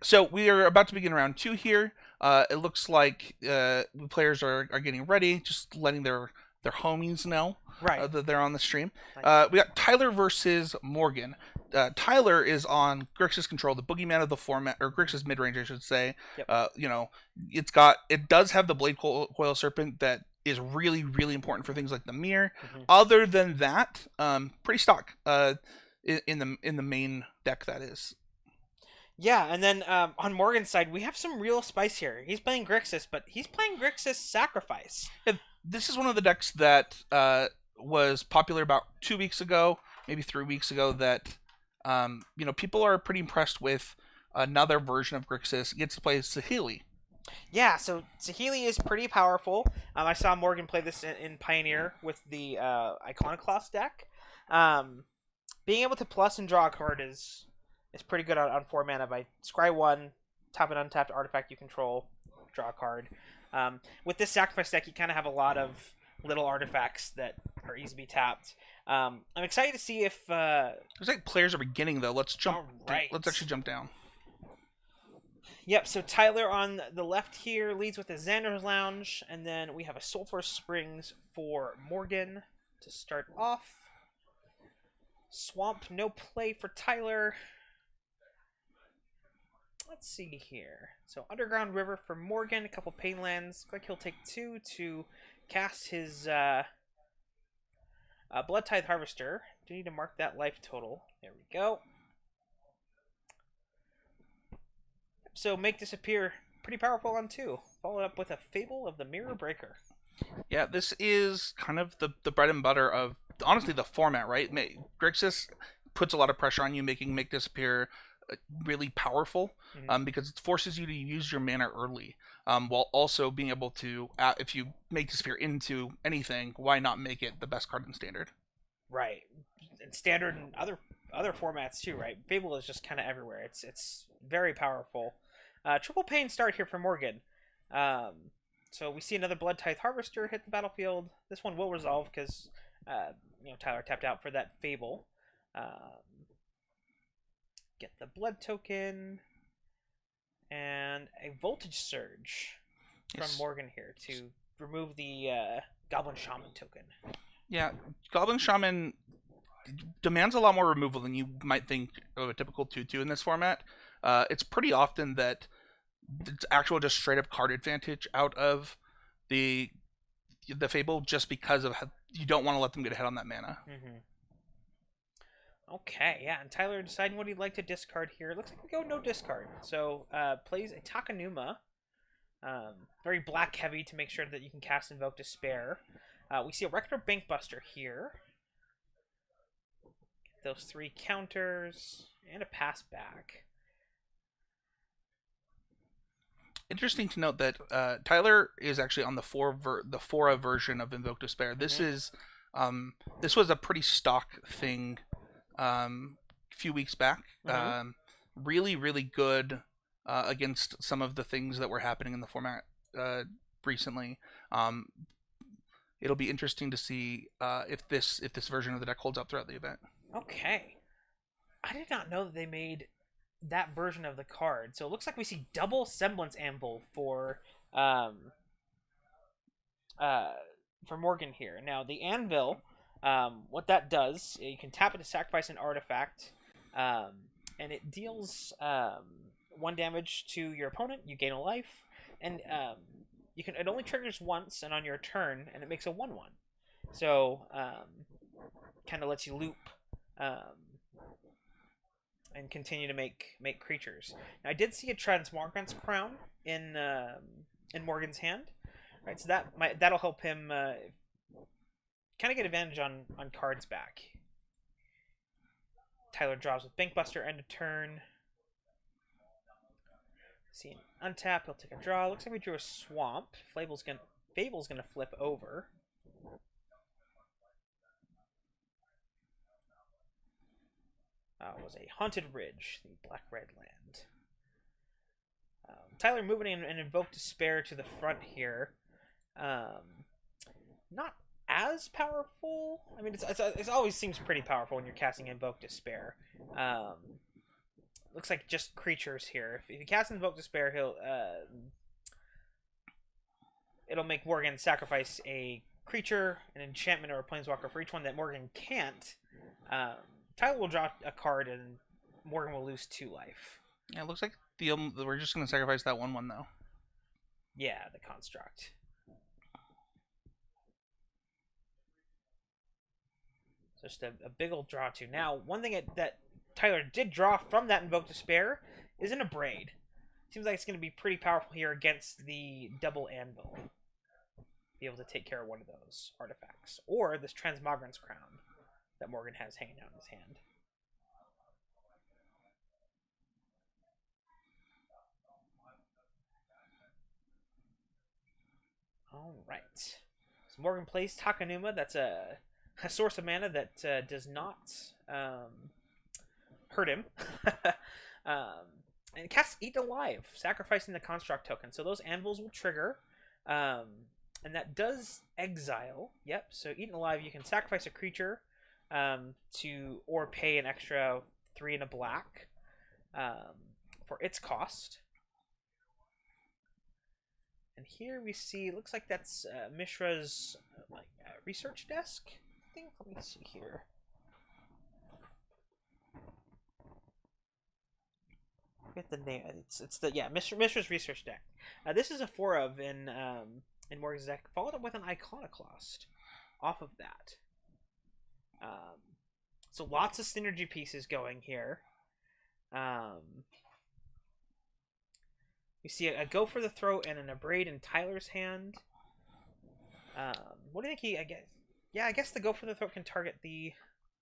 So we are about to begin round 2 here. It looks like players are getting ready, just letting their homies know Right. that they're on the stream. Nice. We got Tyler versus Morgan. Tyler is on Grixis control, the boogeyman of the format, or Grixis midrange, I should say. Yep. You know, it does have the blade coil serpent that is really important for things like the mirror. Hmm. Other than that, pretty stock in the main deck that is. Yeah, and then on Morgan's side, we have some real spice here. He's playing Grixis, but he's playing Grixis Sacrifice. This is one of the decks that was popular about 2 weeks ago, maybe 3 weeks ago. That people are pretty impressed with another version of Grixis. It gets to play Sahili. Yeah, so Saheeli is pretty powerful. I saw Morgan play this in Pioneer with the Iconoclast deck. Um, Being able to plus and draw a card is pretty good on 4 mana. By scry 1, tap an untapped artifact you control, draw a card. With this sacrifice deck, you kind of have a lot of little artifacts that are easy to be tapped. I'm excited to see if. Looks like players are beginning though. Let's jump. All right. Let's actually jump down. Yep, so Tyler on the left here leads with the Xander's Lounge, and then we have a Sulphur Springs for Morgan to start off. Swamp, no play for Tyler. Let's see here. So Underground River for Morgan, a couple pain lands. Looks like he'll take 2 to cast his Blood Tithe Harvester. Do need to mark that life total. There we go. So make disappear, pretty powerful on 2. Followed up with a Fable of the Mirror Breaker. Yeah, this is kind of the bread and butter of honestly the format, right? Grixis puts a lot of pressure on you, making make disappear really powerful, Mm-hmm. because it forces you to use your mana early, while also being able to, if you make disappear into anything, why not make it the best card in standard? Right, and standard and other formats too. Right, Fable is just kind of everywhere. It's very powerful. Triple pain start here for Morgan. Um, so we see another Blood Tithe Harvester hit the battlefield. This one will resolve because Tyler tapped out for that Fable. Get the blood token and a Voltage Surge from Yes. Morgan here to remove the Goblin Shaman token. Yeah, Goblin Shaman demands a lot more removal than you might think of a typical 2/2 in this format. It's pretty often that it's actual just straight up card advantage out of the Fable, just because of how you don't want to let them get ahead on that mana. Mm-hmm. Okay, yeah, and Tyler deciding what he'd like to discard here. Looks like we go no discard. So plays a Takanuma. Very black heavy to make sure that you can cast Invoke Despair. We see a Rector Bankbuster here. Get those 3 counters and a pass back. Interesting to note that Tyler is actually on the Fora version of Invoke Despair. This was a pretty stock thing a few weeks back. Mm-hmm. Really good against some of the things that were happening in the format recently. It'll be interesting to see if this version of the deck holds up throughout the event. Okay. I did not know that they made that version of the card. So it looks like we see double Semblance Anvil for Morgan here. Now the Anvil, what that does, you can tap it to sacrifice an artifact, and it deals 1 damage to your opponent. You gain a life, and it only triggers once, and on your turn, and it makes a 1/1. So kind of lets you loop. And continue to make creatures. Now, I did see a Transmogrant's Crown in Morgan's hand, right? So that'll help him kind of get advantage on cards back. Tyler draws with Bankbuster end of turn. See an untap, he'll take a draw. Looks like we drew a Swamp. Fable's gonna flip over. Was a Haunted Ridge, the black-red land. Tyler moving in and Invoke Despair to the front here. Not as powerful. I mean, it always seems pretty powerful when you're casting Invoke Despair. looks like just creatures here. If he casts Invoke Despair, it'll make Morgan sacrifice a creature, an enchantment, or a planeswalker for each one that Morgan can't. Tyler will draw a card, and Morgan will lose 2 life. Yeah, it looks like we're just going to sacrifice that 1/1 though. Yeah, the construct. So just a big old draw 2. Now, one thing that Tyler did draw from that Invoke Despair is an Abrade. Seems like it's going to be pretty powerful here against the double Anvil. Be able to take care of one of those artifacts. Or this Transmogrant's Crown that Morgan has hanging out in his hand. Alright. So Morgan plays Takanuma. That's a source of mana that does not hurt him. And casts Eat Alive, sacrificing the construct token. So those anvils will trigger. And that does exile. Yep, so Eat Alive, you can sacrifice a creature or pay an extra 3 and a black for its cost. And here we see, looks like that's Mishra's research desk. I think. Let me see here. Get the name. It's the Mishra's research deck. This is a 4 of in Morgan's deck, followed up with an Iconoclast off of that. So lots of synergy pieces going here. You see a Go for the Throat and an Abrade in Tyler's hand. What do you think I guess the Go for the Throat can target the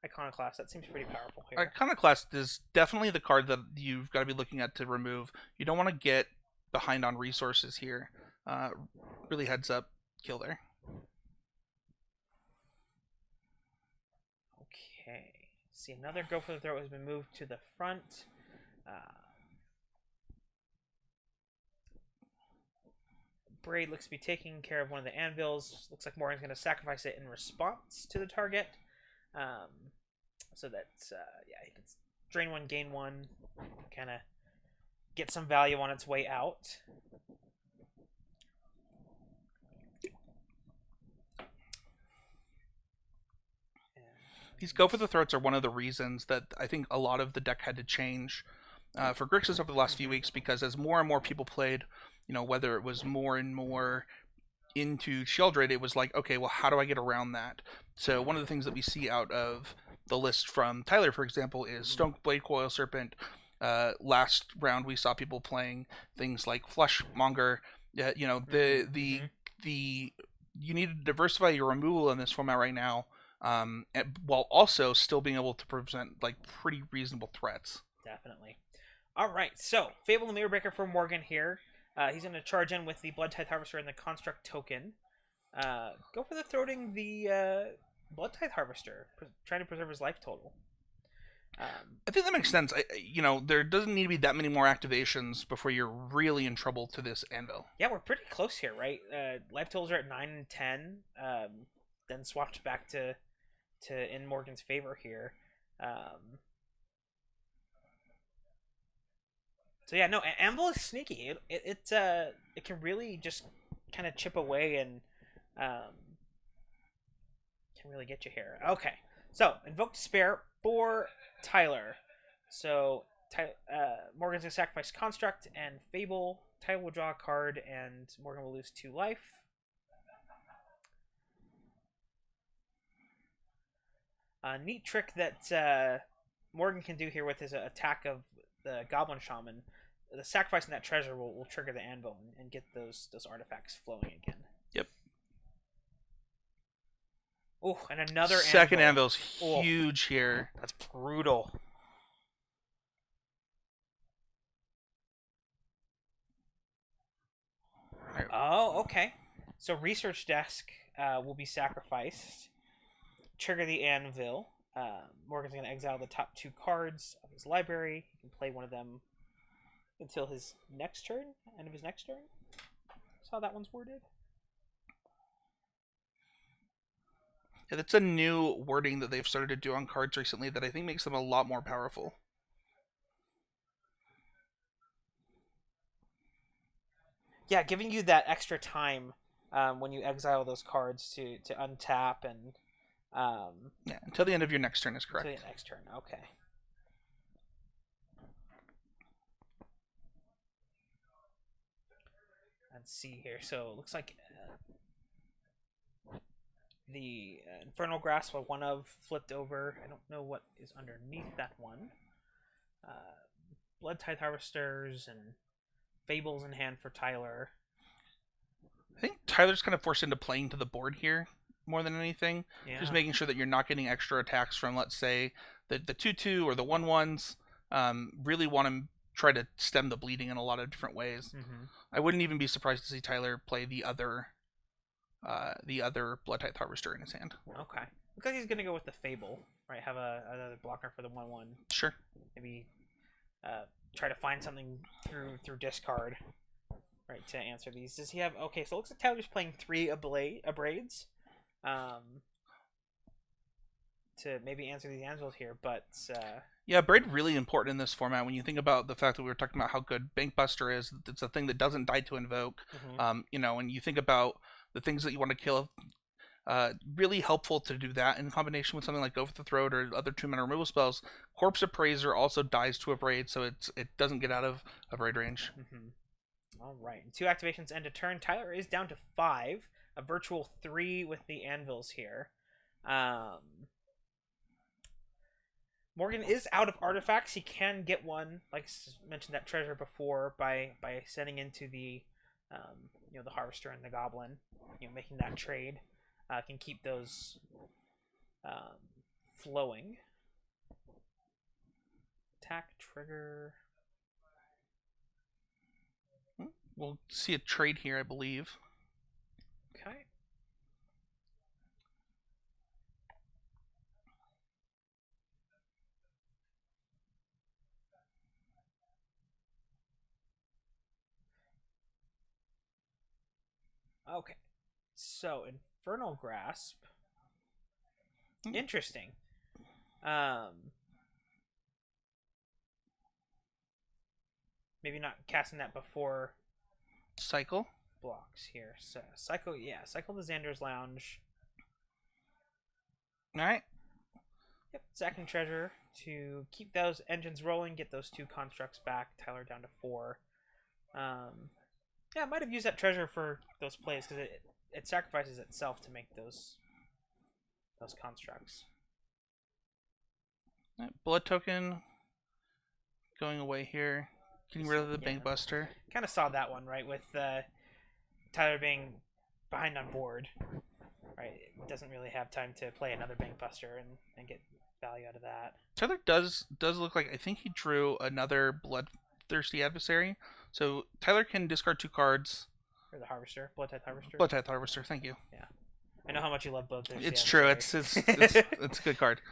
Iconoclast. That seems pretty powerful here. Iconoclast is definitely the card that you've got to be looking at to remove. You don't want to get behind on resources here. Really heads up kill there. Okay. See, another Go for the Throat has been moved to the front. Braid looks to be taking care of one of the anvils. Looks like Morgan's going to sacrifice it in response to the target. So that, he can drain 1, gain 1, kind of get some value on its way out. These Go for the Throats are one of the reasons that I think a lot of the deck had to change for Grixis over the last few weeks, because as more and more people played, whether it was more and more into Sheoldred, it was like, okay, well, how do I get around that? So one of the things that we see out of the list from Tyler, for example, is Stoneblade Coil Serpent. Last round, we saw people playing things like Flushmonger. You need to diversify your removal in this format right now, while also still being able to present pretty reasonable threats. Definitely. All right, so Fable the Mirror Breaker for Morgan here. He's going to charge in with the Bloodtithe Harvester and the Construct token. Go for the throating the Bloodtithe Harvester, trying to preserve his life total. I think that makes sense. There doesn't need to be that many more activations before you're really in trouble to this anvil. Yeah, we're pretty close here, right? Life totals are at 9 and 10. Then swapped back to in Morgan's favor here. So yeah, no, Anvil is sneaky. It can really just kind of chip away and can really get you here. Okay, so Invoke Despair for Tyler. So Morgan's gonna sacrifice Construct and Fable. Tyler will draw a card, and Morgan will lose 2 life. A neat trick that Morgan can do here with his attack of the Goblin Shaman. The sacrificing that treasure will trigger the anvil and get those artifacts flowing again. Yep. Oh, and another second anvil's huge here. That's brutal. Oh, okay. So research desk will be sacrificed. Trigger the anvil. Morgan's going to exile the top 2 cards of his library. He can play one of them until his next turn. End of his next turn. That's how that one's worded. Yeah, that's a new wording that they've started to do on cards recently that I think makes them a lot more powerful. Yeah, giving you that extra time when you exile those cards to untap and Yeah, until the end of your next turn is correct. until the next turn. Okay. Let's see here. So it looks like the Infernal Grasp, one of flipped over. I don't know what is underneath that one. Blood Tithe Harvesters and Fables in hand for Tyler. I think Tyler's kind of forced into playing to the board here more than anything. Yeah. Just making sure that you're not getting extra attacks from, let's say, the 2/2 or the 1/1s. Really want to try to stem the bleeding in a lot of different ways. Mm-hmm. I wouldn't even be surprised to see Tyler play the other Blood Tithe Harvester in his hand. Okay. Looks like he's gonna go with the Fable, right? Have another blocker for the 1/1. Sure. Maybe try to find something through discard, right, to answer these. Does he have? Okay, so it looks like Tyler's playing 3 Abrades, to maybe answer these anvils here, but yeah, Braid really important in this format when you think about the fact that we were talking about how good Bankbuster is. It's a thing that doesn't die to invoke. Mm-hmm. When you think about the things that you want to kill, really helpful to do that in combination with something like Go for the Throat or other 2-mana removal spells. Corpse Appraiser also dies to Abrade, so it doesn't get out of Abrade range. Mm-hmm. All right, 2 activations end a turn. Tyler is down to 5, a virtual 3 with the anvils here. Morgan is out of artifacts. He can get one, like mentioned that treasure before, by sending into the the Harvester and the Goblin, making that trade. Can keep those flowing. Attack trigger. We'll see a trade here, I believe. Okay. Okay. So Infernal Grasp. Interesting. Maybe not casting that before Cycle blocks here. So cycle the Xander's Lounge. Alright. Yep, sacking treasure to keep those engines rolling, get those 2 constructs back. Tyler down to 4. Yeah, I might have used that treasure for those plays because it sacrifices itself to make those constructs. Blood token going away here. Getting rid of the Bankbuster. Kind of saw that one, right? With Tyler being behind on board. Right? It doesn't really have time to play another Bankbuster and get value out of that. Tyler does look like, I think he drew another Bloodthirsty Adversary. So Tyler can discard 2 cards. Or the Harvester. Blood Tithe Harvester. Blood Tithe Harvester, thank you. Yeah. I know how much you love Bloodthirsty. It's true. It's a good card.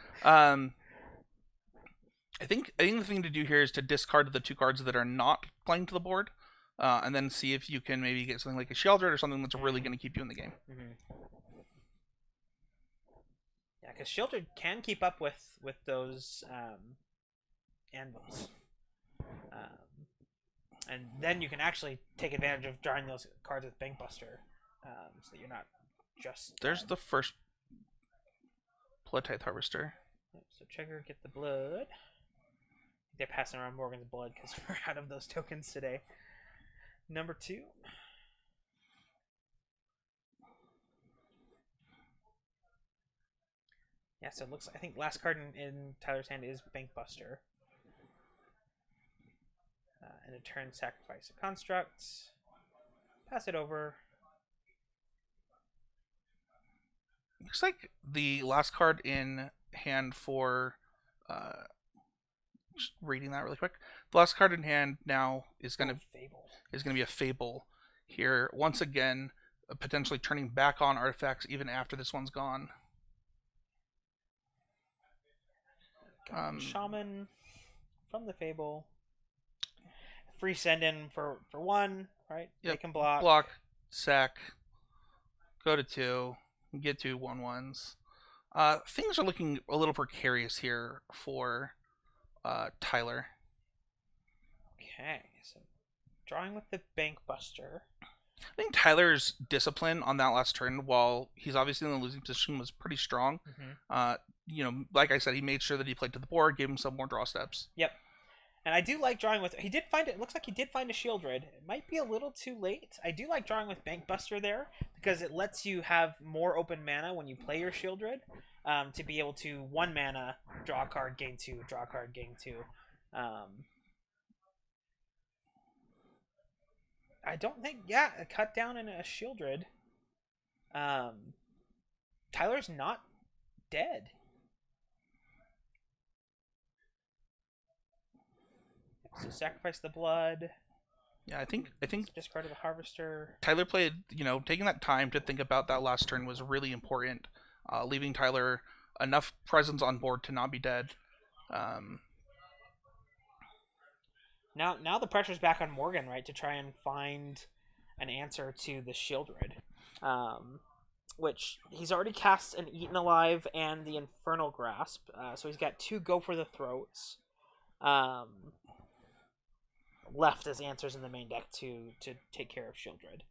I think the thing to do here is to discard the 2 cards that are not playing to the board, and then see if you can maybe get something like a Sheoldred or something that's really going to keep you in the game. Mm-hmm. Yeah, because Sheoldred can keep up with those anvils, and then you can actually take advantage of drawing those cards with Bankbuster, so that you're not just. There's the first Blood Tithe Harvester. Yep, so trigger, get the blood. They're passing around Morgan's blood because we're out of those tokens today. Number 2. Yeah, so it looks. I think last card in Tyler's hand is Bankbuster. And a turn, sacrifice a construct. Pass it over. Looks like the last card in hand for. Just reading that really quick. The last card in hand now is going to be a Fable here. Once again, potentially turning back on artifacts even after this one's gone. Shaman from the Fable. Free send in for 1, right? Yep. They can block. Block, sack, go to 2, get 2 1/1s. Things are looking a little precarious here for Tyler. Okay, so drawing with the Bank Buster. I think Tyler's discipline on that last turn, while he's obviously in the losing position, was pretty strong. Like I said, he made sure that he played to the board, gave himself more draw steps. Yep. And I do like drawing with... He did find it. It looks like he did find a Shieldred. It might be a little too late. I do like drawing with Bank Buster there because it lets you have more open mana when you play your Shieldred to be able to 1 mana, draw a card, gain 2, draw a card, gain 2. I don't think... Yeah, a cut down and a Shieldred. Tyler's not dead. So sacrifice the blood. Yeah, I think Discard of the Harvester. Tyler played, taking that time to think about that last turn was really important. Leaving Tyler enough presence on board to not be dead. Now the pressure's back on Morgan, right, to try and find an answer to the Shieldred. Which he's already cast an Eaten Alive and the Infernal Grasp. So he's got 2 Go for the Throats. Left as answers in the main deck to take care of Shieldred.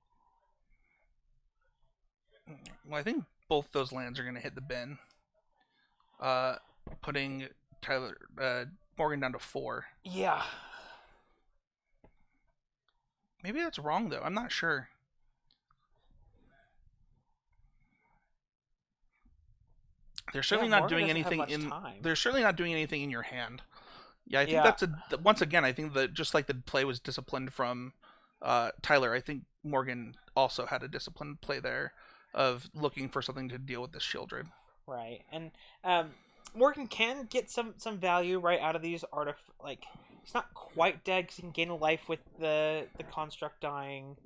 Well, I think both those lands are going to hit the bin. Putting Morgan down to 4. Yeah. Maybe that's wrong though. I'm not sure. They're certainly not doing anything in. They're certainly not doing anything in your hand. Yeah, I think that's once again. I think that just like the play was disciplined from Tyler, I think Morgan also had a disciplined play there of looking for something to deal with this Shieldred. Right, and Morgan can get some value right out of these like he's not quite dead because he can gain a life with the construct dying.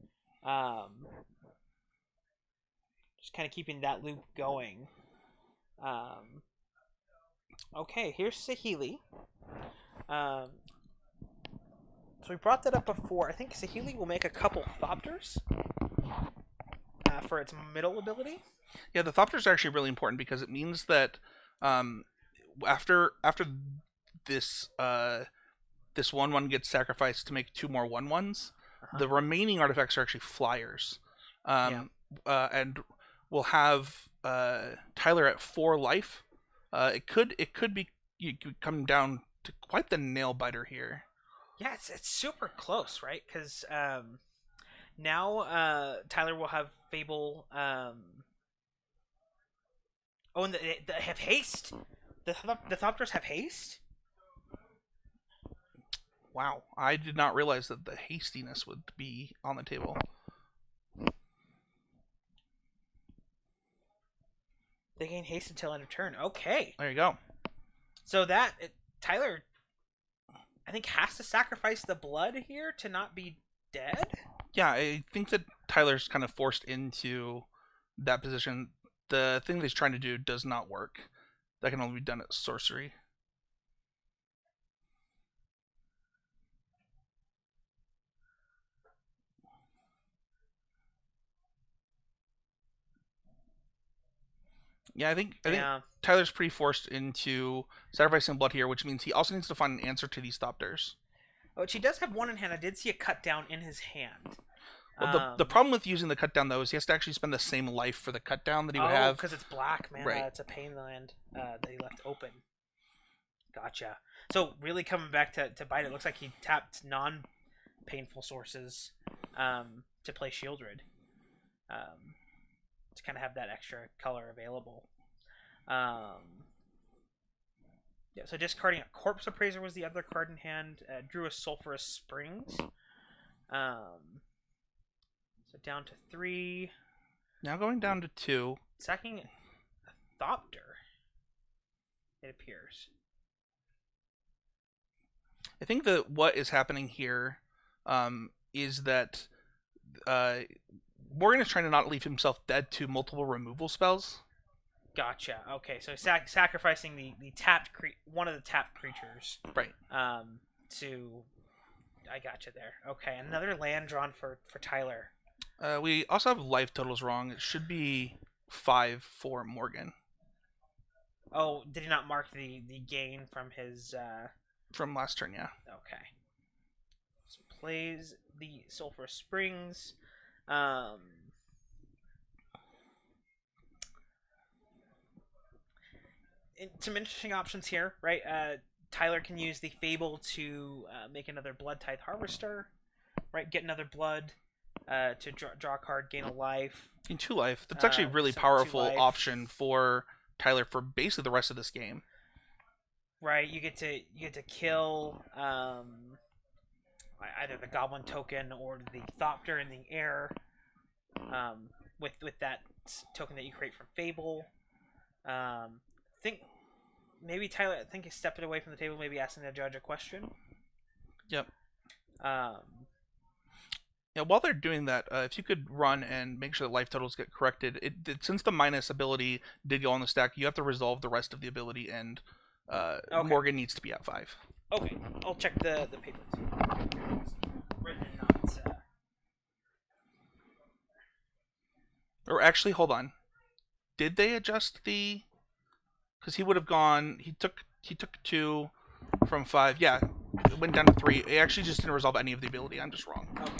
Just kind of keeping that loop going. Okay, here's Saheeli. So we brought that up before. I think Saheeli will make a couple Thopters for its middle ability. Yeah, the Thopters are actually really important because it means that after this this 1/1 gets sacrificed to make 2 more 1/1s, the remaining artifacts are actually flyers. And we'll have Tyler at 4 life. It could be you could come down to quite the nail biter here. Yeah, it's super close, right? Because now Tyler will have Fable. And they have haste. The Thopters have haste. Wow, I did not realize that the hastiness would be on the table. They gain haste until end of turn. Okay. There you go. So Tyler, I think, has to sacrifice the blood here to not be dead. Yeah, I think that Tyler's kind of forced into that position. The thing that he's trying to do does not work. That can only be done at sorcery. Yeah, I think Tyler's pretty forced into sacrificing blood here, which means he also needs to find an answer to these Thopters. Which he does have one in hand. I did see a cut down in his hand. Well, the problem with using the cut down though is he has to actually spend the same life for the cut down that he would have. Because it's black, man. Right. It's a pain land that he left open. Gotcha. So really coming back to bite, it looks like he tapped non-painful sources to play Shieldred. To kind of have that extra color available. Yeah, so discarding a Corpse Appraiser was the other card in hand. Drew a Sulphurous Springs. So down to 3. Now going down to 2. Sacking a Thopter, it appears. I think that what is happening here is that Morgan is trying to not leave himself dead to multiple removal spells. Gotcha. Okay, so sacrificing the tapped one of the tapped creatures. Right. I gotcha there. Okay, another land drawn for Tyler. We also have life totals wrong. It should be 5 for Morgan. Oh, did he not mark the gain from his... From last turn, yeah. Okay. So plays the Sulphur Springs. Some interesting options here, right? Tyler can use the Fable to make another Blood Tithe Harvester, right? Get another blood to draw a card, gain a life. In 2 life, that's actually a really powerful option for Tyler for basically the rest of this game. Right, you get to kill either the Goblin token or the Thopter in the air with that token that you create from Fable. Think maybe Tyler. I think he stepped away from the table, maybe asking the judge a question. Yep. Yeah, while they're doing that, if you could run and make sure that life totals get corrected, since the minus ability did go on the stack, you have to resolve the rest of the ability, and okay. Morgan needs to be at 5. Okay, I'll check the paper. Written not. Or actually, hold on. Did they adjust the? Because he would have gone. He took 2 from 5. Yeah, it went down to 3. It actually just didn't resolve any of the ability. I'm just wrong. Okay.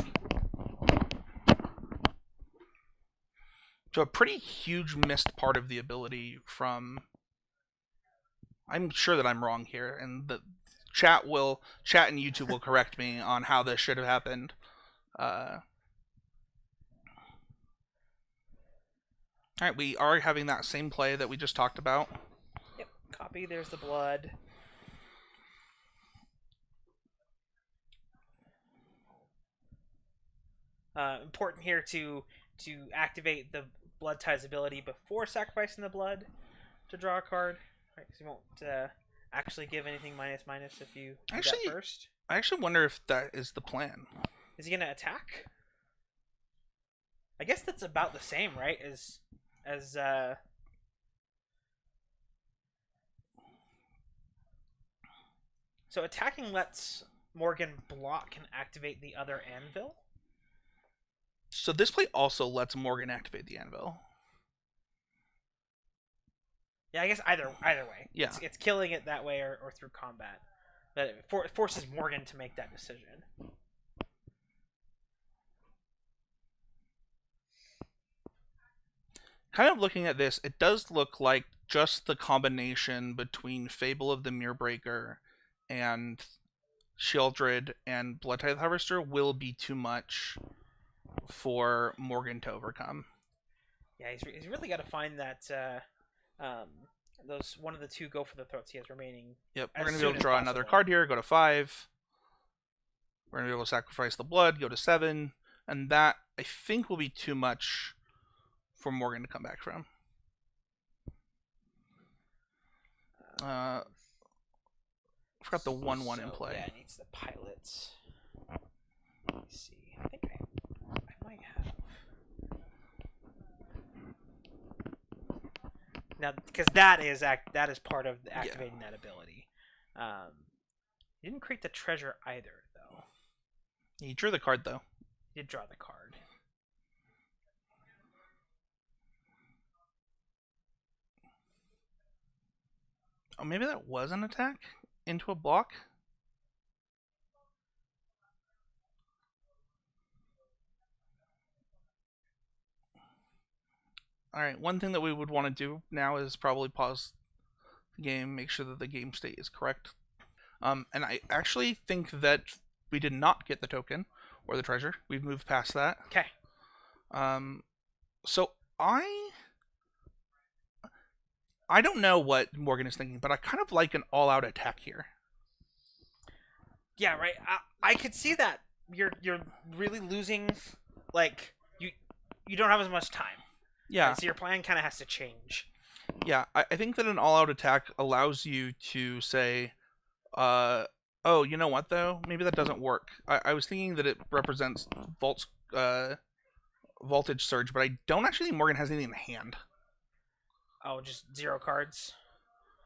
So a pretty huge missed part of the ability from. I'm sure that I'm wrong here, and the chat and YouTube will correct me on how this should have happened. All right, we are having that same play that we just talked about. Yep, copy. There's the blood. Important here to activate the Blood Tithe's ability before sacrificing the blood to draw a card. Right, because you won't actually give anything minus if you do that first. I actually wonder if that is the plan. Is he gonna attack? I guess that's about the same, right? As so attacking lets Morgan block and activate the other anvil. So this play also lets Morgan activate the anvil. Yeah, I guess either way. Yeah. It's killing it that way or through combat. But it forces Morgan to make that decision. Kind of looking at this, it does look like just the combination between Fable of the Mirrorbreaker and Sheoldred and Blood Tithe Harvester will be too much for Morgan to overcome. Yeah, he's really got to find that those one of the 2 go for the throats he has remaining. Yep, we're going to be able to draw another card here, go to 5. We're going to be able to sacrifice the blood, go to 7, and that I think will be too much for Morgan to come back from. I forgot the 1/1 in play. Yeah, it needs the pilots. Let me see. I think I might have. Now, because that is part of activating that ability. He didn't create the treasure either, though. He drew the card, though. He did draw the card. Oh, maybe that was an attack into a block? Alright, one thing that we would want to do now is probably pause the game, make sure that the game state is correct. And I actually think that we did not get the token or the treasure. We've moved past that. Okay. So I don't know what Morgan is thinking, but I kind of like an all-out attack here. Yeah, right. I could see that you're really losing, like you don't have as much time. Yeah. Right? So your plan kind of has to change. Yeah, I think that an all-out attack allows you to say, oh, you know what though? Maybe that doesn't work. I was thinking that it represents Voltage Surge, but I don't actually think Morgan has anything in hand. Oh, just 0 cards?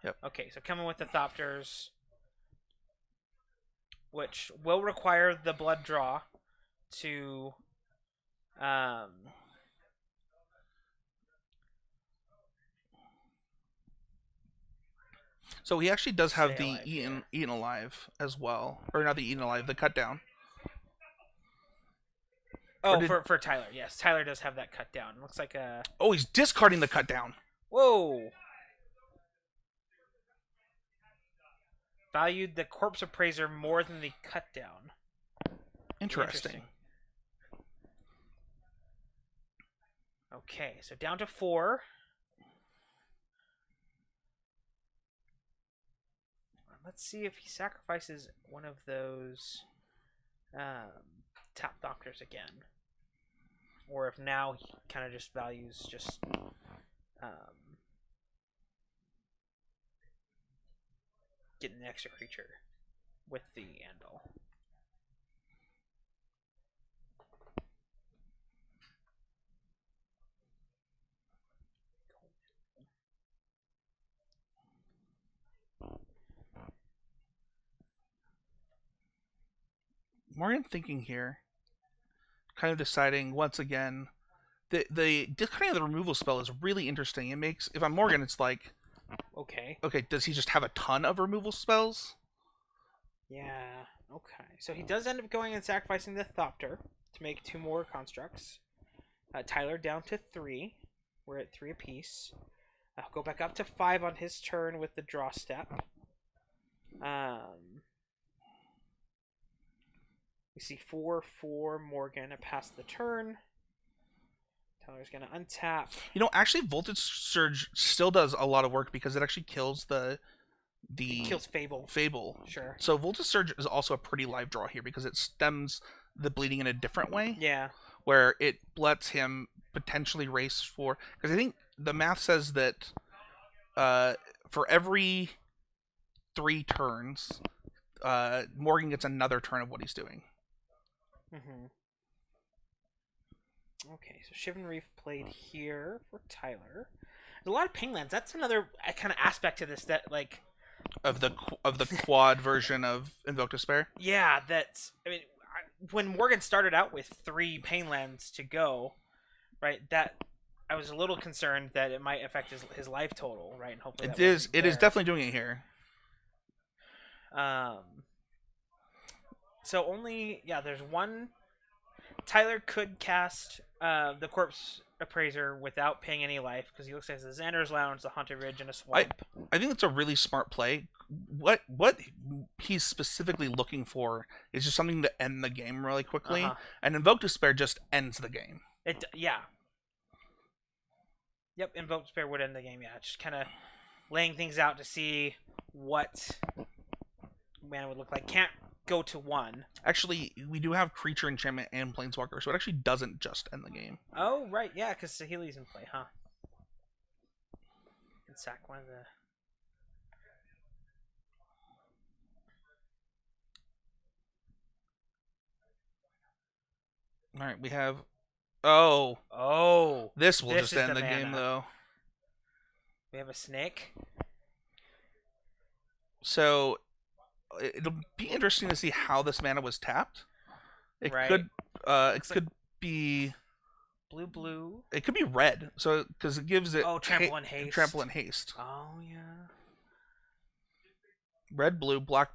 Yep. Okay, so coming with the Thopters, which will require the blood draw to So he actually does have the Eaten Alive as well. Or not the Eaten Alive, the Cut Down. Oh, for Tyler, yes. Tyler does have that cut down. Looks like a... Oh, he's discarding the cut down. Whoa! Valued the Corpse Appraiser more than the cut down. Interesting. Okay, so down to 4. Let's see if he sacrifices one of those tap doctors again. Or if now he kind of just values just getting an extra creature with the Andal. Morgan thinking here, kind of deciding once again, the discarding of the removal spell is really interesting. It makes, if I'm Morgan, it's like, okay, does he just have a ton of removal spells? Yeah, okay. So he does end up going and sacrificing the Thopter to make 2 more constructs. Tyler down to 3. We're at 3 apiece. Go back up to 5 on his turn with the draw step. We see 4/4 Morgan past the turn. Tyler's gonna untap. You know, actually, Voltage Surge still does a lot of work because it actually kills it kills Fable. Fable. Sure. So Voltage Surge is also a pretty live draw here because it stems the bleeding in a different way. Yeah. Where it lets him potentially race for, because I think the math says that for every 3 turns, Morgan gets another turn of what he's doing. Mm-hmm. Okay, so Shivan Reef played here for Tyler. There's a lot of pinglands. That's another kind of aspect to this that, like, of the quad version of Invoke Despair. Yeah, that's. I mean, when Morgan started out with 3 painlands to go, right? That I was a little concerned that it might affect his life total, right? And hopefully it is definitely doing it here. So only there's one. Tyler could cast the Corpse Appraiser without paying any life because he looks like the Xander's Lounge, the Haunted Ridge, and a Swamp. I think that's a really smart play. What he's specifically looking for is just something to end the game really quickly, and Invoke Despair just ends the game. Yep, Invoke Despair would end the game. Yeah, just kind of laying things out to see what mana would look like. Can't go to 1. Actually, we do have Creature Enchantment and Planeswalker, so it actually doesn't just end the game. Oh, right, yeah, because Saheeli's in play, huh? And sack one of the... Alright, we have... This will just end the game, though. We have a snake. So... it'll be interesting to see how this mana was tapped. It could be blue. It could be red. So because it gives it trample and haste. Trample and haste. Oh yeah. Red, blue, black.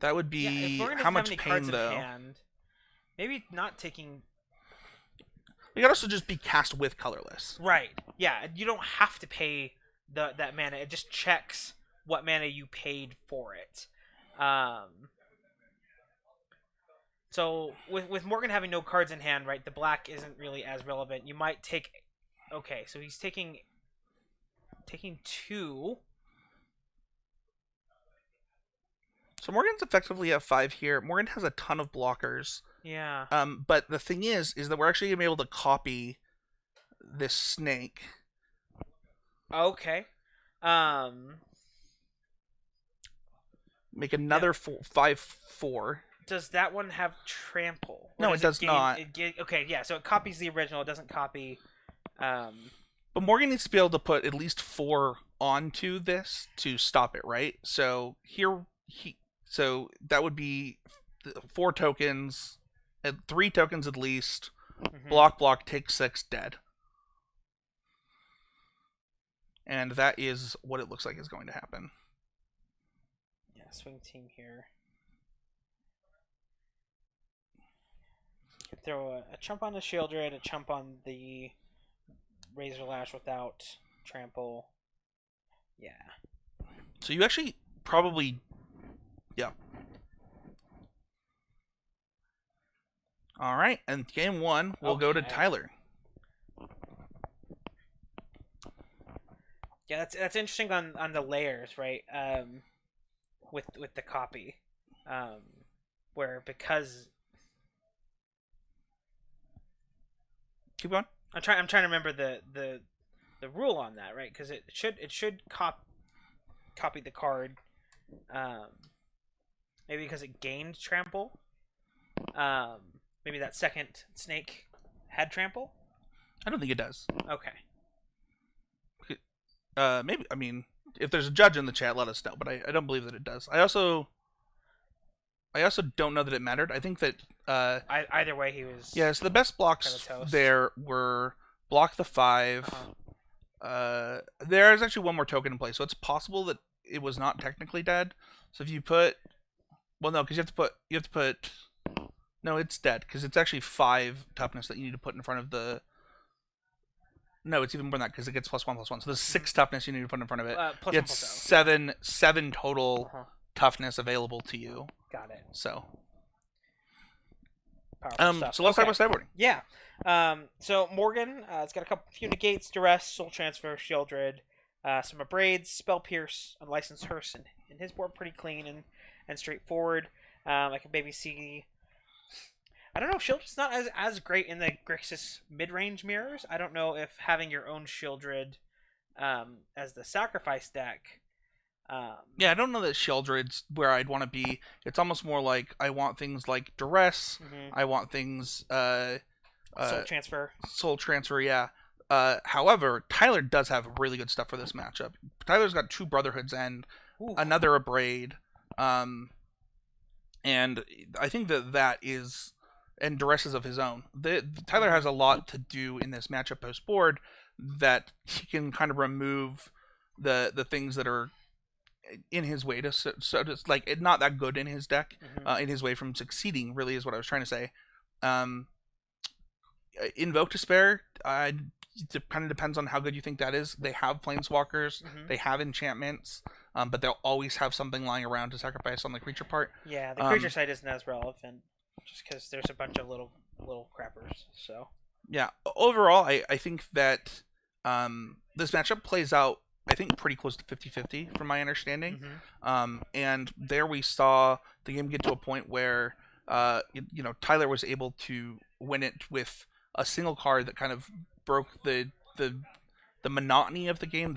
That would be how much pain though? Maybe not taking. It could also just be cast with colorless. Right. Yeah, you don't have to pay that mana. It just checks what mana you paid for it. So with Morgan having no cards in hand, right, the black isn't really as relevant. You might take... Okay, so he's taking 2. So Morgan's effectively at 5 here. Morgan has a ton of blockers. Yeah. But the thing is that we're actually gonna be able to copy this snake. Okay. Make another 5/4. Does that one have trample? No, it does not. Okay, yeah. So it copies the original. It doesn't copy. But Morgan needs to be able to put at least 4 onto this to stop it, right? So so that would be 4 tokens. 3 tokens at least. Mm-hmm. Block, take 6, dead. And that is what it looks like is going to happen. swing team here. You could throw a chump on the Shieldred, a chump on the Razor Lash without trample. Yeah. So you actually probably, yeah. All right, and game one will go to Tyler. Yeah, that's interesting on the layers, right? With the copy, where because keep going. I'm trying to remember the rule on that, right? Because it should copy the card, maybe because it gained trample. Maybe that second snake had trample. I don't think it does. Okay. Maybe, I mean, if there's a judge in the chat, let us know. But I don't believe that it does. I also don't know that it mattered. I think that either way he was. Yeah. So the best blocks there were block the 5. There is actually one more token in play, so it's possible that it was not technically dead. So if you put, well, no, because you have to put. No, it's dead because it's actually 5 toughness that you need to put in front of the. No, it's even more than that because it gets +1/+1. So there's 6 toughness you need to put in front of it. It's 7 total toughness available to you. Got it. So. So let's talk about sideboarding. Yeah. So Morgan, it's got a few negates, duress, soul transfer, Shieldred, some abrades, spell pierce, unlicensed hearse, and his board pretty clean and straightforward. I can maybe see. I don't know. Shieldred's not as great in the Grixis mid-range mirrors. I don't know if having your own Shieldred as the sacrifice deck. Yeah, I don't know that Shieldred's where I'd want to be. It's almost more like I want things like duress. Mm-hmm. I want things. Soul transfer. Soul transfer, yeah. However, Tyler does have really good stuff for this matchup. Tyler's got 2 Brotherhoods and another Abrade. And I think that is. And duresses of his own. Tyler has a lot to do in this matchup post board that he can kind of remove the things that are in his way to so just like not that good in his deck, in his way from succeeding. Really is what I was trying to say. Invoke Despair. It kind of depends on how good you think that is. They have Planeswalkers. They have enchantments. But they'll always have something lying around to sacrifice on the creature part. Yeah, the creature side isn't as relevant. Just because there's a bunch of little crappers, so yeah. Overall, I think that this matchup plays out. I think pretty close to 50-50 from my understanding. And there we saw the game get to a point where Tyler was able to win it with a single card that kind of broke the monotony of the game,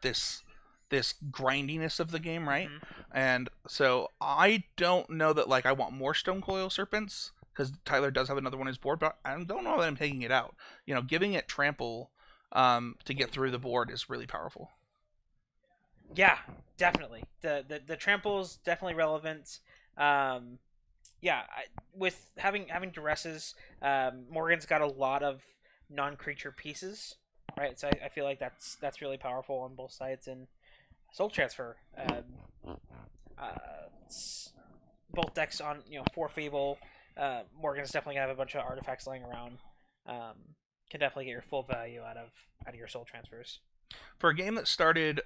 this grindiness of the game, right? And so I don't know that I want more Stonecoil Serpents because Tyler does have another one on his board, but I don't know that I'm taking it out. Giving it trample to get through the board is really powerful. Yeah, definitely. The trample is definitely relevant. With having duresses, Morgan's got a lot of non-creature pieces, right? So I feel like that's really powerful on both sides. And soul transfer, both decks on 4 Feeble. Morgan's definitely gonna have a bunch of artifacts laying around. Can definitely get your full value out of your soul transfers. For a game that started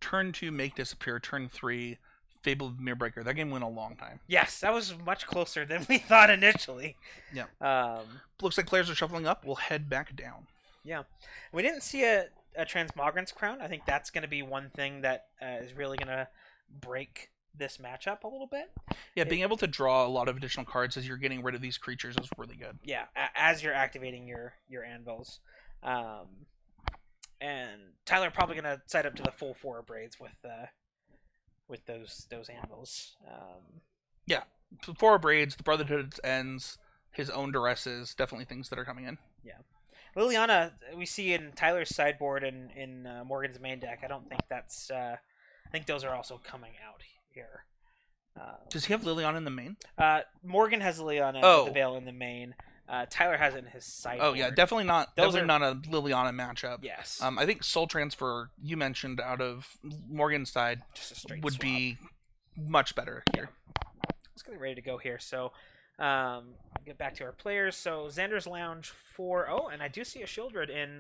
turn 2 Make Disappear, turn 3 Fabled Mirrorbreaker, that game went a long time. Yes, that was much closer than we thought initially. Yeah. Looks like players are shuffling up. We'll head back down. Yeah, we didn't see a Transmogrant's Crown. I think that's going to be one thing that is really going to break this matchup a little bit. Yeah, being able to draw a lot of additional cards as you're getting rid of these creatures is really good. Yeah, as you're activating your anvils. And Tyler probably going to side up to the full 4 braids with those anvils. Yeah, 4 braids, the Brotherhood ends, his own duresses, definitely things that are coming in. Yeah. Liliana, we see in Tyler's sideboard and in Morgan's main deck. I don't think that's. I think those are also coming out here. Does he have Liliana in the main? Morgan has Liliana the Veil in the main. Tyler has it in his sideboard. Oh yeah, definitely not. Not a Liliana matchup. Yes. I think Soul Transfer you mentioned out of Morgan's side just a straight would swap. be much better here. Let's get ready to go here. So, get back to our players. So Xander's Lounge 4-0, and I do see a Shieldred in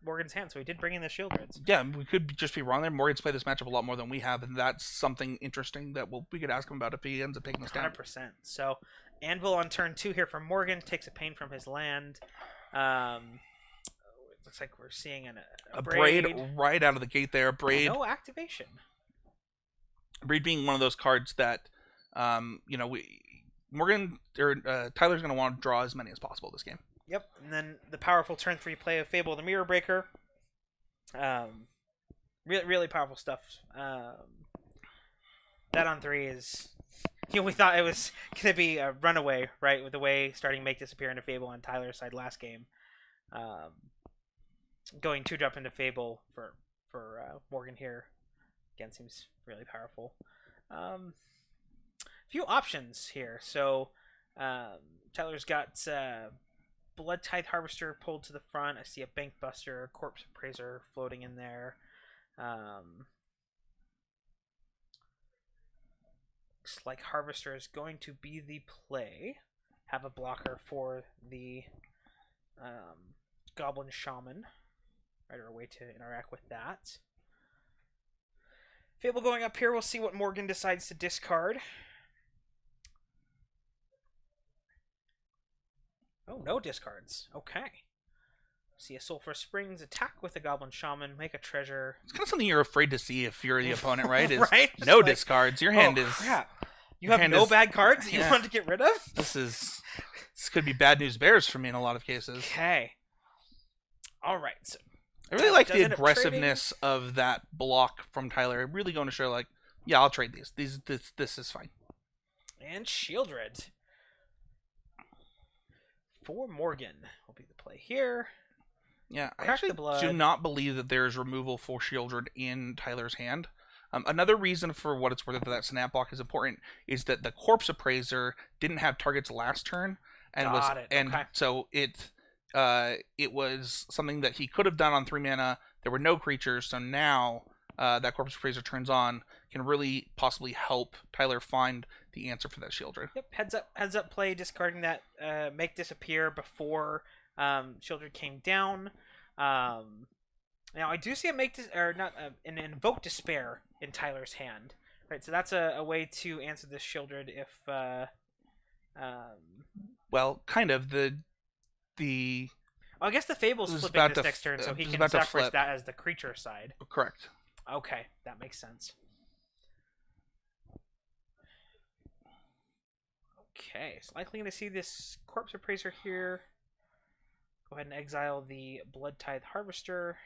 Morgan's hand, so he did bring in the Shieldreds. Yeah, we could just be wrong there. Morgan's played this matchup a lot more than we have, and that's something interesting that we could ask him about if he ends up taking this down. 100%. So Anvil on turn 2 here from Morgan, takes a pain from his land. Looks like we're seeing a braid right out of the gate there. Braid. No activation. Braid being one of those cards that, Morgan or Tyler's going to want to draw as many as possible this game. Yep, and then the powerful turn 3 play of Fable the Mirror Breaker. Really, really powerful stuff. That on 3 is, we thought it was going to be a runaway, right, with the way starting Make Disappear into Fable on Tyler's side last game. Going 2-drop into Fable for Morgan here, again, seems really powerful. Few options here. So Tyler's got Blood Tithe Harvester pulled to the front. I see a Bank Buster, Corpse Appraiser floating in there. Looks like Harvester is going to be the play. Have a blocker for the Goblin Shaman. Right, or a way to interact with that. Fable going up here. We'll see what Morgan decides to discard. Oh, no discards. Okay. See a Sulphur Springs, attack with the Goblin Shaman, make a treasure. It's kind of something you're afraid to see if you're the opponent, right? Is right? No discards. Your hand is... crap. You have no bad cards that you want to get rid of? This could be bad news bears for me in a lot of cases. Okay. All right. So I really like the aggressiveness of that block from Tyler. Really going to show, like, yeah, I'll trade these. This is fine. And Shieldred. For Morgan will be the play here. Yeah, I actually do not believe that there's removal for Shieldred in Tyler's hand. Another reason for what it's worth that that snap block is important is that the Corpse Appraiser didn't have targets last turn, and so it was something that he could have done on 3 mana. There were no creatures, so now that Corpse Appraiser turns on can really possibly help Tyler find the answer for that Shieldred. Yep, heads up play, discarding that Make Disappear before Shieldred came down. Now I do see an Invoke Despair in Tyler's hand. Right, so that's a way to answer this Shieldred if well, kind of I guess the Fable's flipping this next turn, so he can sacrifice that as the creature side. Correct. Okay, that makes sense. Okay, so likely going to see this Corpse Appraiser here. Go ahead and exile the Blood Tithe Harvester.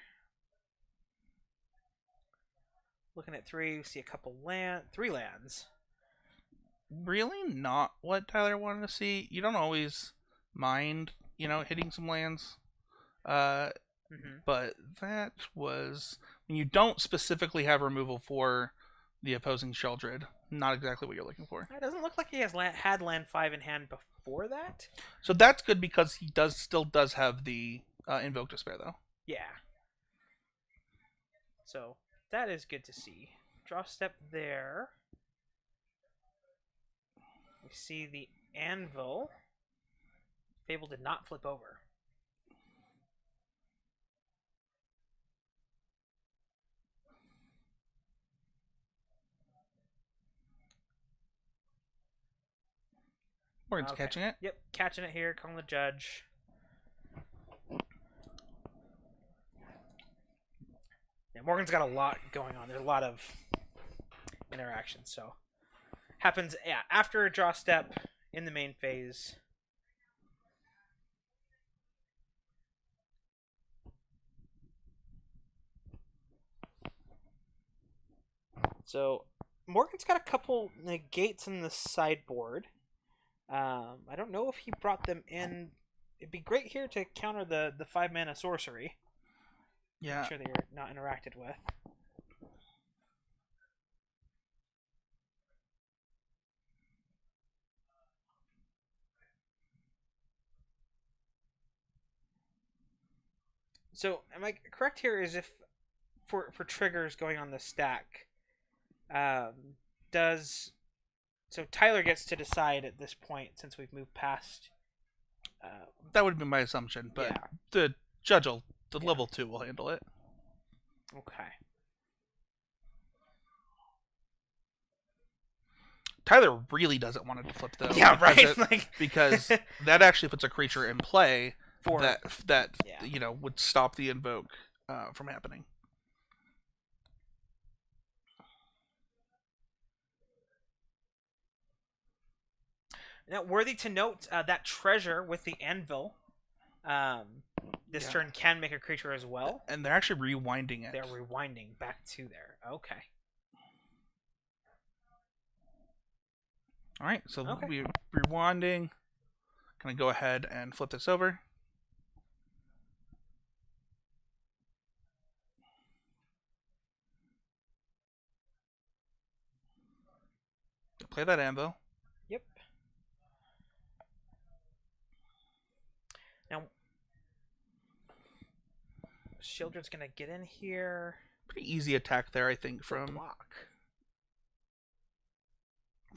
Looking at 3, we see a couple 3 lands. Really not what Tyler wanted to see. You don't always mind, hitting some lands. But that was when you don't specifically have removal for the opposing Shieldred. Not exactly what you're looking for. It doesn't look like he has had land 5 in hand before that. So that's good because he still does have the Invoke Despair, though. Yeah. So that is good to see. Draw step there. We see the Anvil. Fable did not flip over. Morgan's catching it. Yep, catching it here. Calling the judge. Yeah, Morgan's got a lot going on. There's a lot of interaction. So happens after a draw step in the main phase. So Morgan's got a couple negates in the sideboard. I don't know if he brought them in. It'd be great here to counter the 5 mana sorcery. Yeah. Make sure that you're not interacted with. So, am I correct here? Is if for triggers going on the stack, so Tyler gets to decide at this point since we've moved past. That would be my assumption, but Yeah. the judge will, the level 2 will handle it. Okay. Tyler really doesn't want it to flip though. Yeah, right. Because that actually puts a creature in play For that yeah. you know would stop the invoke from happening. Now, worthy to note that treasure with the anvil. This turn can make a creature as well. And they're actually rewinding it. They're rewinding back to there. Okay. All right, so we're rewinding. Can I go ahead and flip this over? Play that anvil. Yep. Now, Shieldred's gonna get in here. Pretty easy attack there, I think, from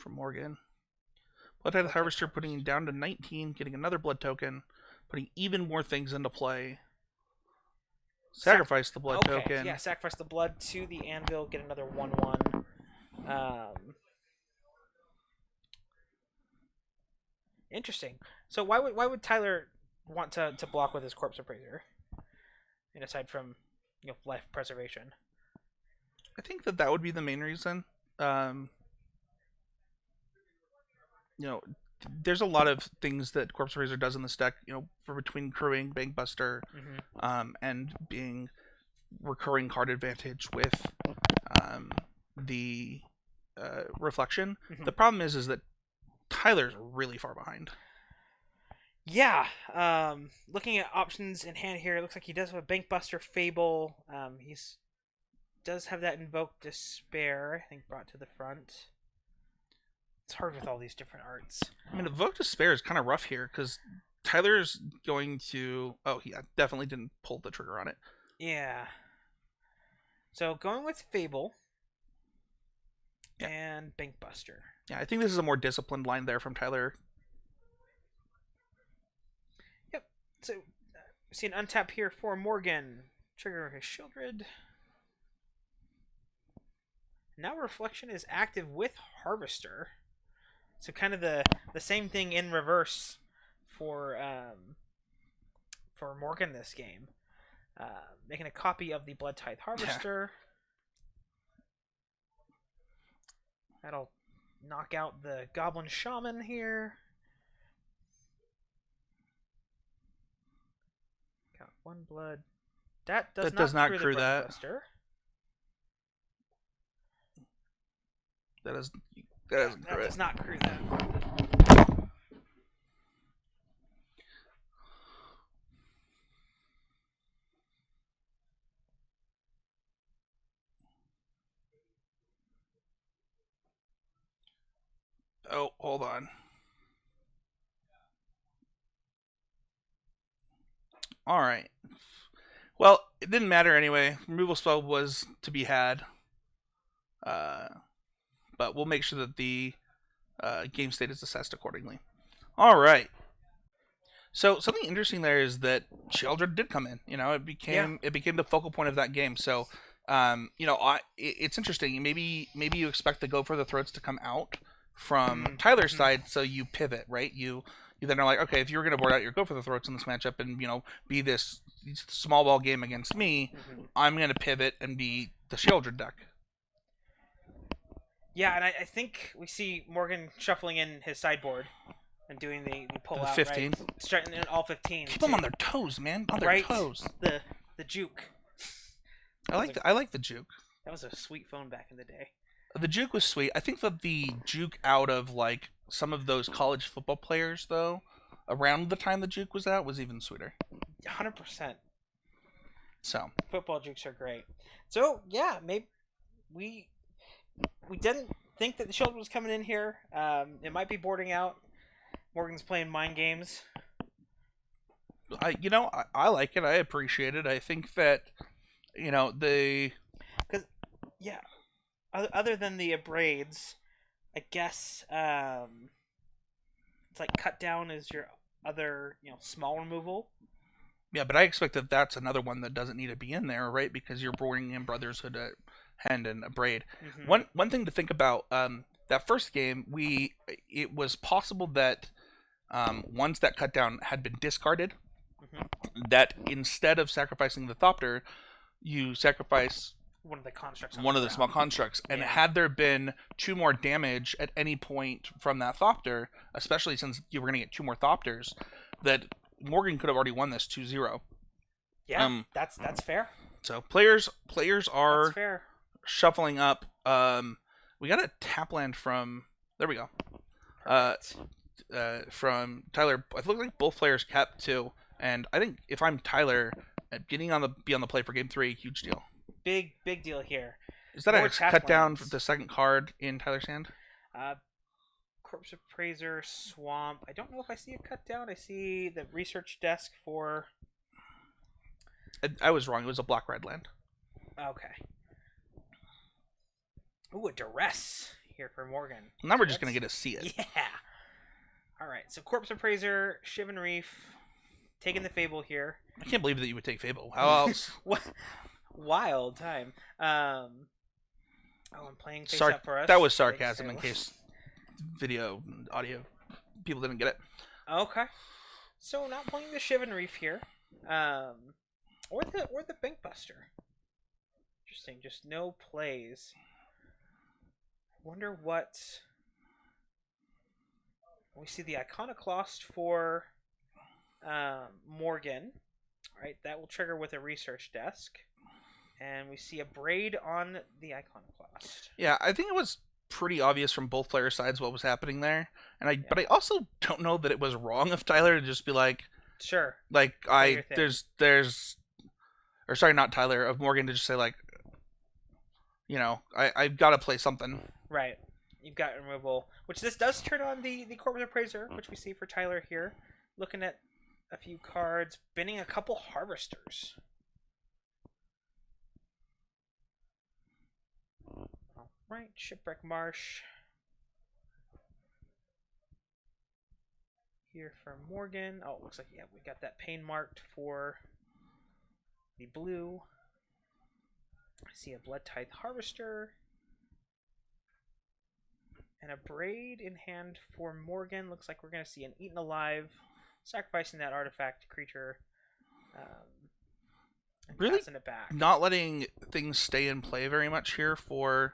Morgan. Blood-Tithe Harvester putting him down to 19, getting another blood token, putting even more things into play. Sacrifice the blood token. Yeah, sacrifice the blood to the anvil, get another 1/1. Interesting. So why would Tyler want to block with his Corpse Appraiser? And aside from life preservation. I think that would be the main reason. There's a lot of things that Corpse Appraiser does in this deck, for between crewing, Bankbuster, and being recurring card advantage with the reflection. The problem is that Tyler's really far behind. Yeah. Looking at options in hand here, it looks like he does have a Bankbuster Fable. He's does have that Invoke Despair, I think, brought to the front. It's hard with all these different arts. I mean, Invoke Despair is kind of rough here because Tyler's going to... Oh, yeah, definitely didn't pull the trigger on it. Yeah. So going with Fable and Bankbuster. Yeah, I think this is a more disciplined line there from Tyler. Yep. So we see an untap here for Morgan. Trigger his Shieldred. Now Reflection is active with Harvester. So kind of the same thing in reverse for Morgan this game. Making a copy of the Blood-Tithe Harvester. That'll knock out the Goblin Shaman here. Got 1 blood. That does not crew that. That doesn't crew it. Does not crew that. Oh, hold on. All right. Well, it didn't matter anyway. Removal spell was to be had. But we'll make sure that the game state is assessed accordingly. All right. So something interesting there is that Children did come in. It became the focal point of that game. So, it's interesting. Maybe you expect the Go for the Throats to come out from Tyler's side, so you pivot, right? You then are like, okay, if you're going to board out your Go for the Throats in this matchup and be this small ball game against me, I'm going to pivot and be the Children deck. Yeah, and I think we see Morgan shuffling in his sideboard and doing the pull out, 15. Right? Starting in all 15. Keep them on their toes, man. On their toes. The juke. I like the juke. That was a sweet phone back in the day. The juke was sweet. I think that the juke out of some of those college football players, though, around the time the juke was out, was even sweeter. 100%. So football jukes are great. So yeah, maybe we didn't think that the Shield was coming in here. It might be boarding out. Morgan's playing mind games. I like it. I appreciate it. I think that other than the Abrades, I guess it's like cut down is your other small removal. Yeah, but I expect that that's another one that doesn't need to be in there, right? Because you're bringing in Brotherhood, Hand, and Braid. Mm-hmm. One thing to think about. That first game, it was possible that ones that cut down had been discarded. Mm-hmm. That instead of sacrificing the Thopter, you sacrifice One of the constructs. one of the small constructs. And Yeah. had there been 2 more damage at any point from that Thopter, especially since you were going to get 2 more Thopters, that Morgan could have already won this 2-0. Yeah, that's fair. So players are That's fair. shuffling up. We got a tap land from. There we go. From Tyler. It looked like both players kept too, and I think if I'm Tyler, getting on the play for game 3, huge deal. Big deal here. Is that More a tap cut down lands. for the second card in Tyler's hand? Corpse Appraiser, Swamp. I don't know if I see a cut down. I see the research desk for. I was wrong. It was a black red land. Okay. Ooh, a duress here for Morgan. Now we're just gonna get to see it. Yeah. All right. So Corpse Appraiser, Shivan Reef, taking the Fable here. I can't believe that you would take Fable. How else? What? Wild time. I'm playing face up for us. That was sarcasm in case video, audio people didn't get it. Okay. So not playing the Shivan Reef here. Or the Bankbuster. Interesting. Just no plays. Wonder what. We see the Iconoclast for Morgan. All right, that will trigger with a research desk. And we see a Braid on the Iconoclast. Yeah, I think it was pretty obvious from both player sides what was happening there, but I also don't know that it was wrong of Tyler to just be like, sure, like or sorry, not Tyler, of Morgan to just say like, I've got to play something. Right, you've got removal, which this does turn on the Corpse Appraiser, which we see for Tyler here, looking at a few cards, binning a couple Harvesters. Right, Shipwreck Marsh. Here for Morgan. Oh, it looks like, yeah, we got that pain marked for the blue. I see a Blood Tithe Harvester. And a Braid in hand for Morgan. Looks like we're going to see an Eaten Alive, sacrificing that artifact creature. And really passing it back. Not letting things stay in play very much here for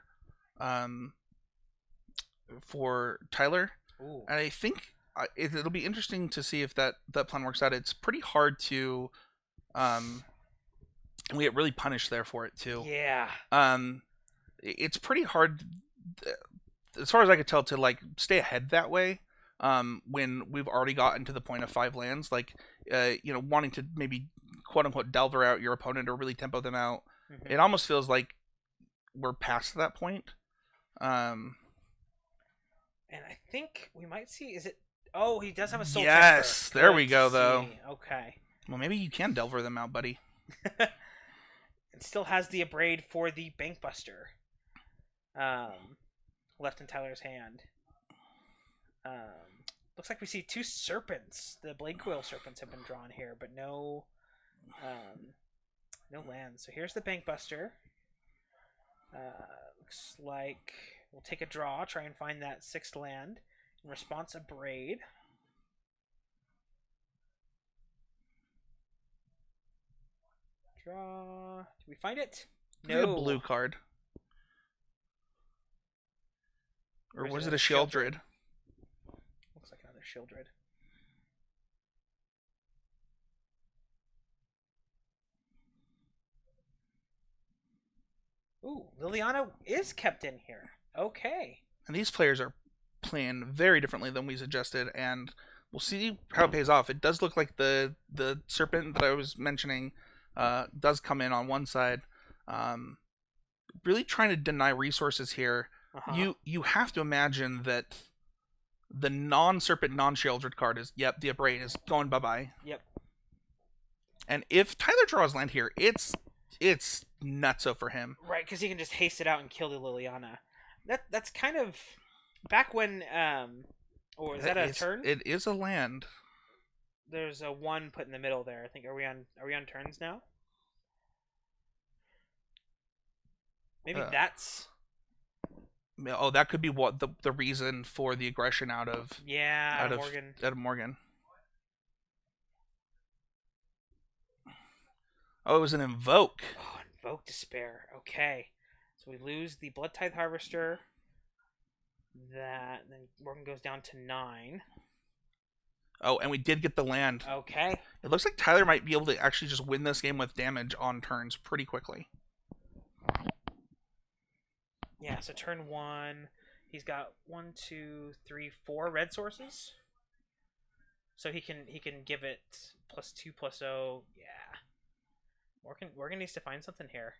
Tyler. Ooh. And I think it'll be interesting to see if that plan works out. It's pretty hard to we get really punished there for it too. Yeah. It's pretty hard, as far as I could tell, to like stay ahead that way. When we've already gotten to the point of 5 lands, like wanting to maybe quote unquote delver out your opponent or really tempo them out. Mm-hmm. It almost feels like we're past that point. And I think we might see. Is it? Oh, he does have a soul. Yes, there we go. Though. Okay. Well, maybe you can delver them out, buddy. It still has the Abrade for the Bankbuster. Left in Tyler's hand. Looks like we see 2 serpents. The Blade Coil serpents have been drawn here, but no lands. So here's the Bankbuster. Looks like we'll take a draw, try and find that 6th land. In response, a Braid. Draw. Do we find it? No. A blue card. Or was it a Sheoldred? Looks like another Sheoldred. Ooh, Liliana is kept in here. Okay. And these players are playing very differently than we suggested, and we'll see how it pays off. It does look like the serpent that I was mentioning does come in on one side. Really trying to deny resources here. Uh-huh. You have to imagine that the non-serpent, non-Sheoldred card is, the Abrade is going bye-bye. Yep. And if Tyler draws land here, it's nutso for him. Right, because he can just haste it out and kill the Liliana. That's kind of back when or is that a turn? It is a land. There's a 1 put in the middle there. I think are we on turns now? Maybe that's Oh, that could be what the reason for the aggression out of Morgan. Out of Morgan. Oh, it was an invoke. Oh, invoke despair. Okay, so we lose the Blood Tithe Harvester. Then Morgan goes down to 9. Oh, and we did get the land. Okay. It looks like Tyler might be able to actually just win this game with damage on turns pretty quickly. Yeah, so turn 1, he's got 1, 2, 3, 4 red sources. So he can give it +2 +0. Yeah. Morgan needs to find something here.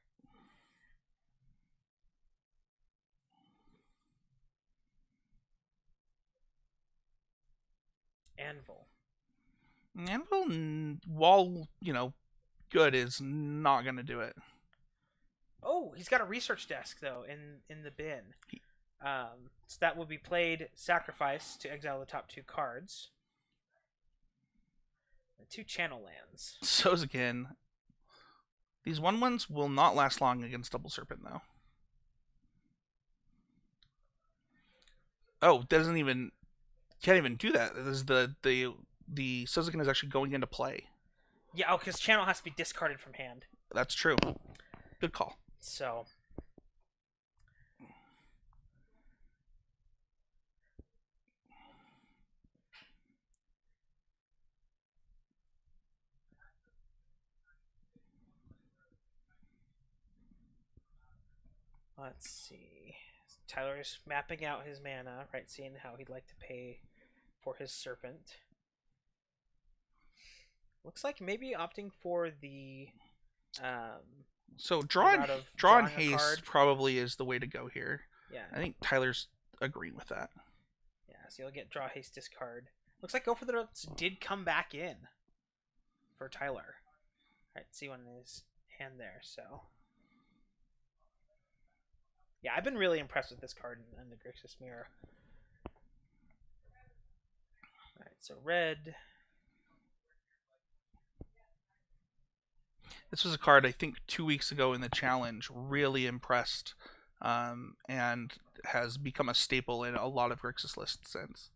Anvil. Anvil, while, good, is not going to do it. Oh, he's got a research desk, though, in the bin. So that would be played, sacrifice to exile the top 2 cards. 2 channel lands. Sozakin. These 1/1s will not last long against Double Serpent, though. Oh, can't even do that. This is the Sozakin is actually going into play. Yeah, because channel has to be discarded from hand. That's true. Good call. So let's see. Tyler's mapping out his mana, right? Seeing how he'd like to pay for his serpent. Looks like maybe opting for the so draw and haste probably is the way to go here. Yeah. I think Tyler's agreeing with that. Yeah, so you'll get draw, haste, discard. Looks like Go for the Notes did come back in for Tyler. Alright, see one in his hand there, so. Yeah, I've been really impressed with this card in the Grixis Mirror. Alright, so red. This was a card I think 2 weeks ago in the challenge really impressed, and has become a staple in a lot of Grixis lists since.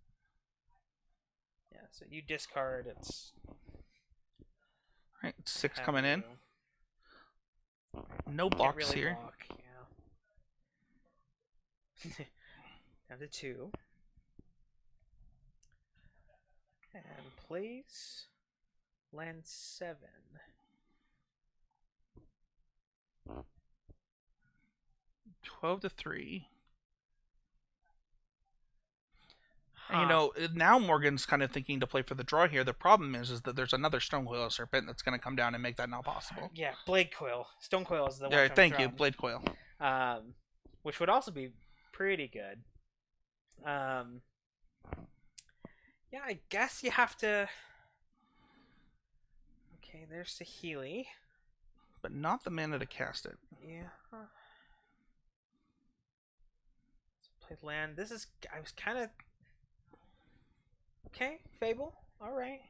Yeah, so you discard. It's right. 6 coming in. No blocks really here. Block, yeah. Down to 2. And plays land 7. Huh. 12-3. And, now Morgan's kind of thinking to play for the draw here. The problem is that there's another Stonecoil Serpent that's going to come down and make that not possible. Yeah, Blade Coil. Stonecoil is the one. Yeah, thank you, Blade Coil. Which would also be pretty good. Yeah, I guess you have to. Okay, there's the Healy. But not the mana to cast it. Yeah. Play land. This is. I was kind of. Okay, Fable. All right.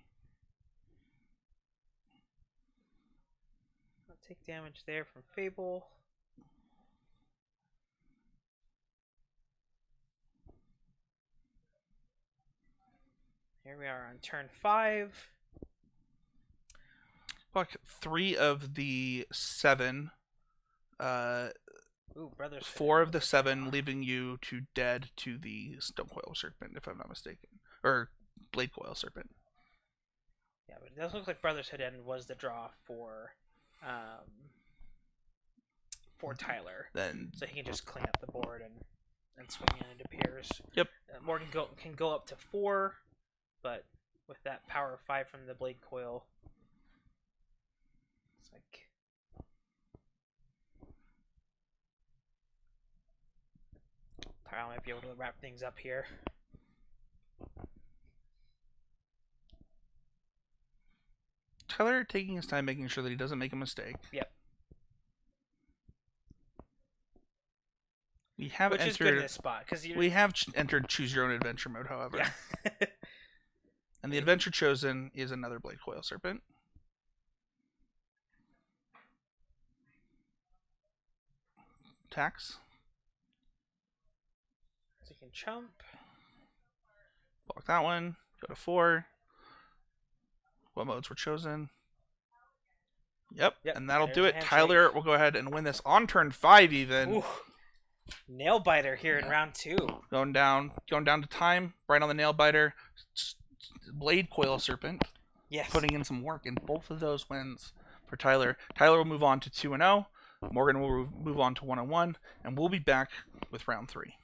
I'll take damage there from Fable. Here we are on turn 5. Fuck, 3 of the 7. Brothers. 4 of the 7, leaving you to dead to the Stonecoil Serpent, if I'm not mistaken, or Blade Coil Serpent. Yeah, but it does look like Brothers Head End was the draw for Tyler. Then so he can just clean up the board and swing in, it appears. Yep. Morgan can go up to 4, but with that power of 5 from the Blade Coil, it's like. Tyler might be able to wrap things up here. Tyler taking his time, making sure that he doesn't make a mistake. Yep. We have which is good in this spot because we have entered choose your own adventure mode, however. Yeah. And the adventure chosen is another Blade Coil Serpent. Attacks. So you can chump. Block that one. Go to 4. What modes were chosen? Yep. And that'll do it. Tyler will go ahead and win this on turn 5 even. Ooh. Nail biter here in round 2. Going down to time. Right on the nail biter. Blade Coil Serpent. Yes. Putting in some work in both of those wins for Tyler. Tyler will move on to 2-0. Morgan will move on to 1-1. And we'll be back with round 3.